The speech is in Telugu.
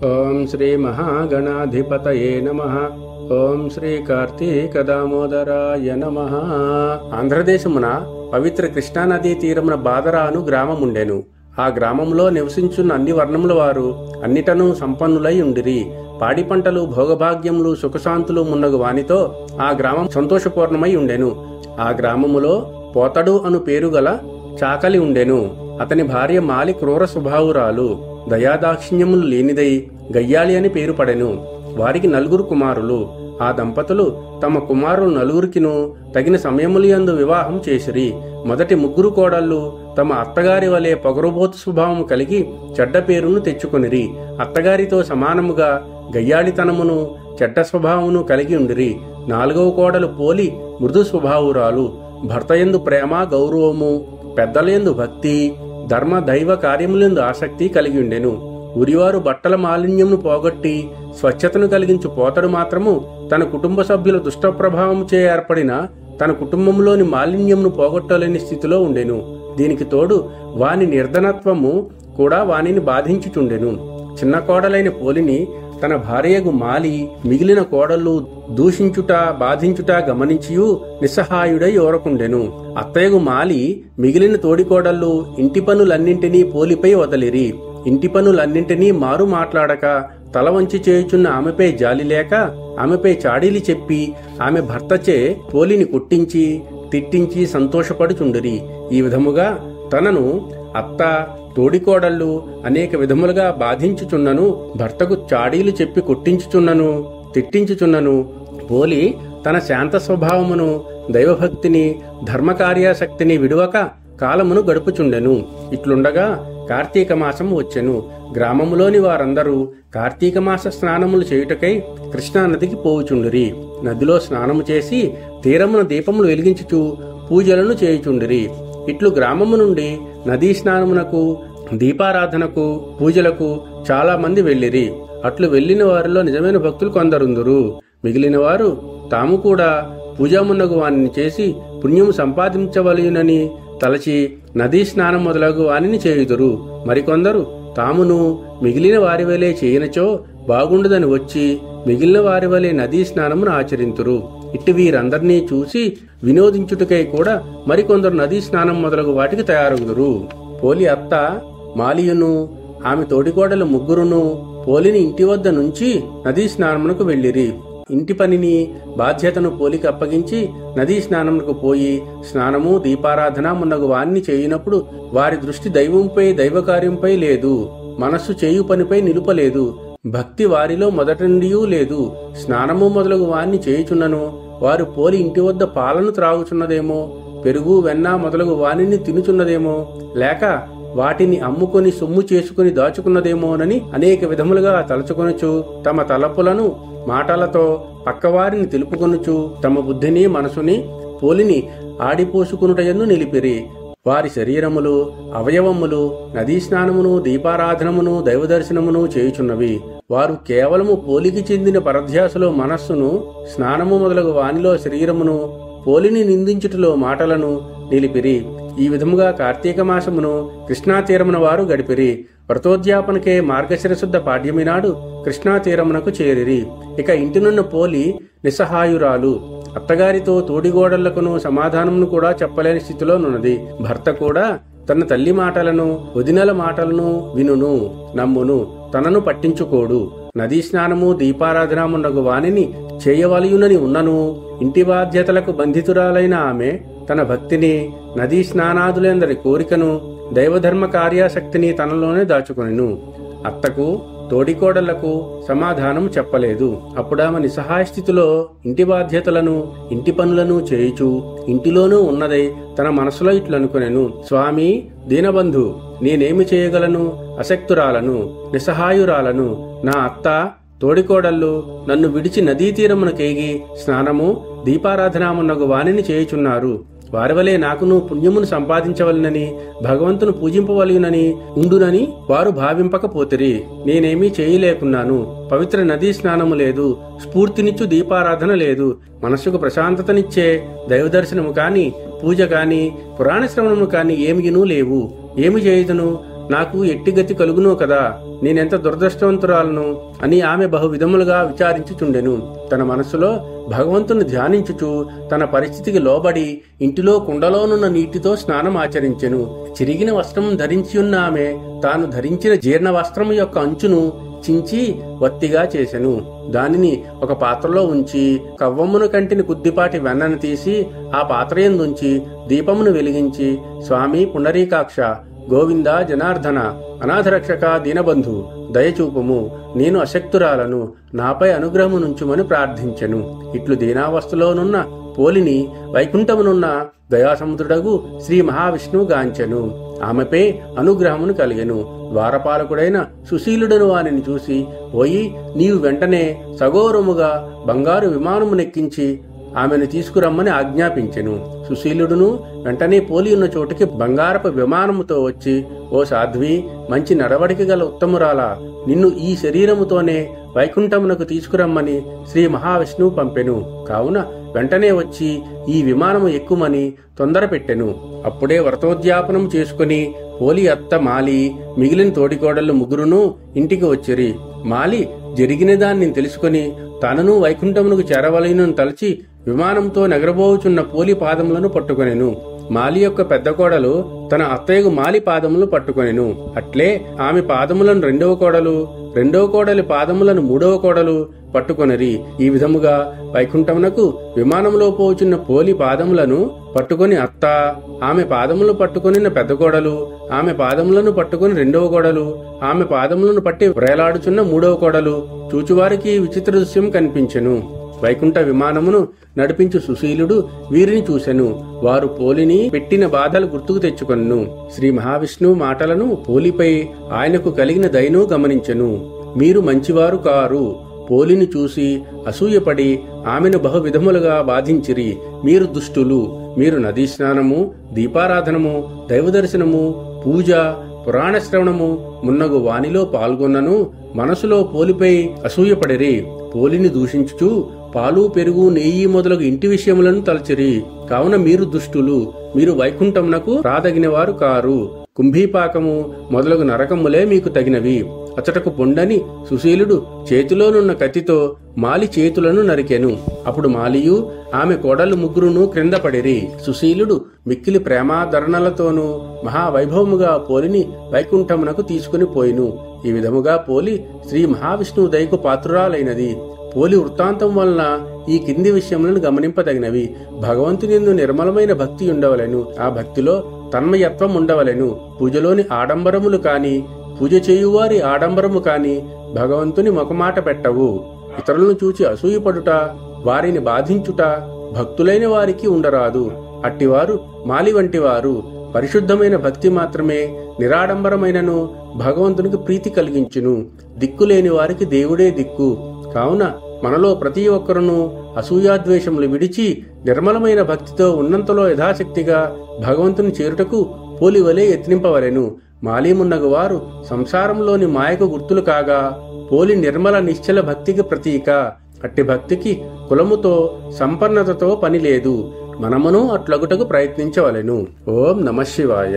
ఓం శ్రీ మహాగణాధిపతయే నమః. ఓం శ్రీ కార్తీక దామోదరాయ నమః. ఆంధ్రదేశమున పవిత్ర కృష్ణానదీ తీరమున బాదరా అను గ్రామముండెను. ఆ గ్రామంలో నివసించున్న అన్ని వర్ణముల వారు అన్నిటను సంపన్నులై ఉండిరి. పాడి పంటలు, భోగభాగ్యములు, సుఖశాంతులు మున్నగు వానితో ఆ గ్రామం సంతోషపూర్ణమై ఉండెను. ఆ గ్రామములో పోతడు అను పేరు గల చాకలి ఉండెను. అతని భార్య మాలి క్రూర స్వభావురాలు, దయాదాక్షిణ్యములు లేనిదై గయ్యాళి అని పేరు పడెను. వారికి 4 కుమారులు. ఆ దంపతులు తమ కుమారులు 4కిను తగిన సమయములందు వివాహం చేసిరి. మొదటి 3 కోడళ్లు తమ అత్తగారి వలె పొగరుబోతు స్వభావం కలిగి చెడ్డ పేరును తెచ్చుకొనిరి. అత్తగారితో సమానముగా గయ్యాళితనమును చెడ్డ స్వభావమును కలిగి ఉండిరి. 4వ కోడలు పోలి మృదు స్వభావురాలు, భర్తయందు ప్రేమ, గౌరవము, పెద్దలయందు భక్తి, ధర్మ దైవ కార్యములందు ఆసక్తి కలిగి ఉండెను. ఉరివారు బట్టల మాలిన్యమును పోగొట్టి స్వచ్ఛతను కలిగించు పోతడు మాత్రము తన కుటుంబ సభ్యుల దుష్ట ప్రభావముచే ఏర్పడిన తన కుటుంబంలోని మాలిన్యమును పోగొట్టలేని స్థితిలో ఉండెను. దీనికి తోడు వాని నిర్ధనత్వము కూడా వానిని బాధించుచుండెను. చిన్న కోడలైన పోలిని తన భార్యగు మాలి మిగిలిన కోడళ్లు దూషించుట, బాధించుట గమనించియు నిస్సహాయుడై ఓరకుండెను. అత్తయ్యగు మాలి మిగిలిన తోడికోడళ్లు ఇంటి పనులన్నింటినీ పోలిపై వదలిరి. ఇంటి పనులన్నింటినీ మారు మాట్లాడక తల వంచి చేయుచున్న ఆమెపై జాలి లేక ఆమెపై చాడీలు చెప్పి ఆమె భర్తచే పోలిని కొట్టించి తిట్టించి సంతోషపడుచుండిరి. ఈ విధముగా తనను అత్త, తోడికోడళ్లు అనేక విధములుగా బాధించుచున్నను, భర్తకు చాడీలు చెప్పి కొట్టించుచున్నను, తిట్టించుచున్నను. పోలి తన శాంత స్వభావమును, దైవభక్తిని, ధర్మకార్యాసక్తిని విడువక కాలమును గడుపుచుండెను. ఇట్లుండగా కార్తీక మాసం వచ్చెను. గ్రామములోని వారందరూ కార్తీక మాస స్నానములు చేయుటకై కృష్ణానదికి పోవుచుండిరి. నదిలో స్నానము చేసి తీరమున దీపములు వెలిగించుచు పూజలను చేయుచుండిరి. ఇట్లు గ్రామము నుండి నదీ స్నానమునకు, దీపారాధనకు, పూజలకు చాలా మంది వెళ్ళిరి. అట్లు వెళ్లిన వారిలో నిజమైన భక్తులు కొందరుందురు. మిగిలిన వారు తాము కూడా పూజామున్నగు వానిని చేసి పుణ్యము సంపాదించవలయునని తలచి నదీ స్నానం మొదలగు వానిని చేయుదురు. మరికొందరు తామును మిగిలిన వారి వలె చేయనచో బాగుండదని వచ్చి మిగిలిన వారి వలె నదీ స్నానమును ఆచరింతురు. ఇట్టి వీరందరినీ చూసి వినోదించుటకై కూడా మరికొందరు నదీ స్నానం మొదలగు వాటికి తయారగుదురు. పోలి అత్త మాలియును ఆమె తోడికోడలు 3 పోలిని ఇంటి వద్ద నుంచి నదీ స్నానమునకు వెళ్లిరి. ఇంటి పనిని, బాధ్యతను పోలికి అప్పగించి నదీ స్నానమునకు పోయి స్నానము, దీపారాధన మున్నగు వాన్ని చేయునప్పుడు వారి దృష్టి దైవంపై, దైవకార్యంపై లేదు. మనస్సు చేయు పనిపై నిలుపలేదు. భక్తి వారిలో మొదటి నుండి లేదు. స్నానము మొదలగు వాన్ని చేయుచున్నను వారు పోలి ఇంటి వద్ద పాలను త్రాగుచున్నదేమో, పెరుగు, వెన్న మొదలగు వానిని తినుచున్నదేమో, లేక వాటిని అమ్ముకొని సొమ్ము చేసుకుని దాచుకున్నదేమోనని అనేక విధములుగా తలచుకొనుచు తమ తలపులను మాటలతో పక్కవారిని తెలుపుకొనుచు తమ బుద్ధిని, మనసుని పోలిని ఆడిపోసుకునుటయందు నిలిపిరి. వారి శరీరములు, అవయవములు నదీ స్నానమును, దీపారాధనమును, దైవదర్శనమును చేయుచున్నవి. వారు కేవలము పోలికి చెందిన పరధ్యాసలో మనస్సును, స్నానము మొదలగు వానిలో శరీరమును, పోలిని నిందించుటలో మాటలను నిలిపిరి. ఈ విధముగా కార్తీక మాసమును కృష్ణాతీరమున వారు గడిపిరి. వ్రతోద్యాపనకే మార్గశిరశుద్ధ పాడ్యమి నాడు కృష్ణాతీరమునకు చేరిరి. ఇక ఇంటినున్న పోలి నిస్సహాయురాలు, అత్తగారితో తోడిగోడళ్లకును సమాధానమును కూడా చెప్పలేని స్థితిలో నున్నది. భర్త కూడా తన తల్లి మాటలను, వదినల మాటలను వినును, నమ్మును, తనను పట్టించుకోడు. నదీ స్నానము, దీపారాధనమున్నగు వానిని చేయవలయునని ఉన్నను ఇంటి బాధ్యతలకు బంధితురాలైన ఆమె తన భక్తిని, నదీ స్నానాదులందరి కోరికను, దైవధర్మ కార్యాసక్తిని తనలోనే దాచుకొనెను. అత్తకు, తోడికోడళ్లకు సమాధానం చెప్పలేదు. అప్పుడామె నిస్సహాయ స్థితిలో ఇంటి బాధ్యతలను, ఇంటి పనులను చేయుచు ఇంటిలోనూ ఉన్నదై తన మనసులో ఇట్లనుకొనెను: స్వామి దీనబంధు, నేనేమి చేయగలను? అశక్తురాలను, నిస్సహాయురాలను. నా అత్త, తోడికోడళ్ళు నన్ను విడిచి నదీ తీరమునకేగి స్నానము, దీపారాధనమున్నగు వానిని చేయుచున్నారు. వారివలే నాకును పుణ్యమును సంపాదించవలనని, భగవంతును పూజింపవలయునని ఉండునని వారు భావింపకపోతిరి. నేనేమీ చేయలేకున్నాను. పవిత్ర నదీ స్నానము లేదు, స్ఫూర్తినిచ్చు దీపారాధన లేదు, మనస్సుకు ప్రశాంతతనిచ్చే దైవదర్శనము కాని, పూజ కాని, పురాణ శ్రవణము కాని ఏమియునూ లేవు. ఏమి చేయుదును? నాకు ఎట్టిగతి కలుగునో కదా, నేనెంత దురదృష్టవంతురాలను అని ఆమె బహు విధములుగా విచారించుచుండెను. తన మనసులో భగవంతుని ధ్యానించుచు తన పరిస్థితికి లోబడి ఇంటిలో కుండలోనున్న నీటితో స్నానం ఆచరించెను. చిరిగిన వస్త్రం ధరించి ఉన్న ఆమె తాను ధరించిన జీర్ణ వస్త్రము యొక్క అంచును చించి వత్తిగా చేసెను. దానిని ఒక పాత్రలో ఉంచి కవ్వమును కంటిని కొద్దిపాటి వెన్నను తీసి ఆ పాత్రయందుంచి దీపమును వెలిగించి, స్వామి పుండరీకాక్ష, గోవింద జనార్దన, అనాథరక్షక, దీనబంధు, దయచూపుము, నేను అశక్తురాలను, నాపై అనుగ్రహమునుంచుమని ప్రార్థించెను. ఇట్లు దీనావస్థలోనున్న పోలిని వైకుంఠమునున్న దయాసముద్రుడగు శ్రీ మహావిష్ణువు గాంచెను. ఆమెపై అనుగ్రహమును కలిగెను. ద్వారపాలకుడైన సుశీలుడను వానిని చూసి, పోయి నీవు వెంటనే సగౌరముగా బంగారు విమానమునెక్కించి ఆమెను తీసుకురమ్మని ఆజ్ఞాపించెను. సుశీలుడును వెంటనే పోలి ఉన్న చోటుకి బంగారపు విమానముతో వచ్చి, ఓ సాధ్వి, మంచి నడవడిక గల ఉత్తమురాలా, నిన్ను ఈ శరీరముతోనే వైకుంఠమునకు తీసుకురమ్మని శ్రీ మహావిష్ణువు పంపెను. కావున వెంటనే వచ్చి ఈ విమానము ఎక్కుమని తొందర పెట్టెను. అప్పుడే వ్రతోద్యాపనం చేసుకుని పోలి అత్త మాలి మిగిలిన తోడికోడళ్ళు ముగ్గురును ఇంటికి వచ్చిరి. మాలి జరిగిన దాన్ని తెలుసుకుని తనను వైకుంఠమునకు చేరవలెనని తలచి విమానంతో నెగరబోచున్న పోలి పాదములను పట్టుకొనెను. మాలి యొక్క పెద్ద కోడలు తన అత్తయ్యకు మాలి పాదములను పట్టుకొనెను. అట్లే ఆమె పాదములను రెండవ కోడలి పాదములను మూడవ కోడలు పట్టుకొనిరి. ఈ విధముగా వైకుంఠమునకు విమానంలో పోచున్న పోలి పాదములను పట్టుకొని అత్త, ఆమె పాదములను పట్టుకొనిన పెద్ద కోడలు, ఆమె పాదములను పట్టుకొని రెండవ కోడలు, ఆమె పాదములను పట్టి వ్రేలాడుచున్న మూడవ కోడలు చూచువారికి విచిత్ర దృశ్యం కనిపించెను. వైకుంఠ విమానమును నడిపించు సుశీలుడు వీరిని చూసెను. వారు పోలిని పెట్టిన బాధలు గుర్తుకు తెచ్చుకొనెను. శ్రీ మహావిష్ణువు మాటలను, పోలిపై ఆయనకు కలిగిన దయను గమనించెను. మీరు మంచివారు కారు. పోలిని చూసి అసూయపడి ఆమెను బహు విధములుగా బాధించిరి. మీరు దుష్టులు. మీరు నదీ స్నానము, దీపారాధనము, దైవదర్శనము, పూజ, పురాణ శ్రవణము మున్నగు వానిలో పాల్గొన్నను మనసులో పోలిపై అసూయపడిరి. పోలిని దూషించుచు పాలు, పెరుగు, నెయ్యి మొదలగు ఇంటి విషయములను తలచిరి. కావున మీరు దుష్టులు. మీరు వైకుంఠమునకు రాదగినవారు కారు. కుంభీపాకము మొదలగు నరకములే మీకు తగినవి. అచటకు పొండని సుశీలుడు చేతిలోనున్న కత్తితో మాలి చేతులను నరికెను. అప్పుడు మాలియు ఆమె కోడళ్ళు ముగ్గురును క్రింద పడిరి. సుశీలుడు మిక్కిలి ప్రేమాదరణలతోనూ మహావైభవముగా పోలిని వైకుంఠమునకు తీసుకుని పోయిను. ఈ విధముగా పోలి శ్రీ మహావిష్ణువు దయకు పాత్రురాలైనది. పోలి వృత్తాంతం వలన ఈ కింది విషయములను గమనింపదగినవి. భగవంతునియందు నిర్మలమైన భక్తి ఉండవలెను. ఆ భక్తిలో తన్మయత్వం ఉండవలెను. పూజలోని ఆడంబరములు కాని, పూజ చేయువారి ఆడంబరము కాని భగవంతుని మొకమాట పెట్టవు. ఇతరులను చూచి అసూయపడుట, వారిని బాధించుట భక్తులైన వారికి ఉండరాదు. అట్టివారు మాలి వంటివారు. పరిశుద్ధమైన భక్తి మాత్రమే నిరాడంబరమైనను భగవంతునికి ప్రీతి కలిగించును. దిక్కులేని వారికి దేవుడే దిక్కు. కావున మనలో ప్రతి ఒక్కరును అసూయాద్వేషములు విడిచి నిర్మలమైన భక్తితో ఉన్నంతలో యథాశక్తిగా భగవంతుని చేరుటకు పోలివలే యత్నింపవలెను. మాలీమున్నగు వారు సంసారంలోని మాయకు గుర్తులు కాగా, పోలి నిర్మల నిశ్చల భక్తికి ప్రతీక. అట్టి భక్తికి కులముతో, సంపన్నతతో పని లేదు. మనమును అట్లగుటకు ప్రయత్నించవలెను. ఓం నమః శివాయ.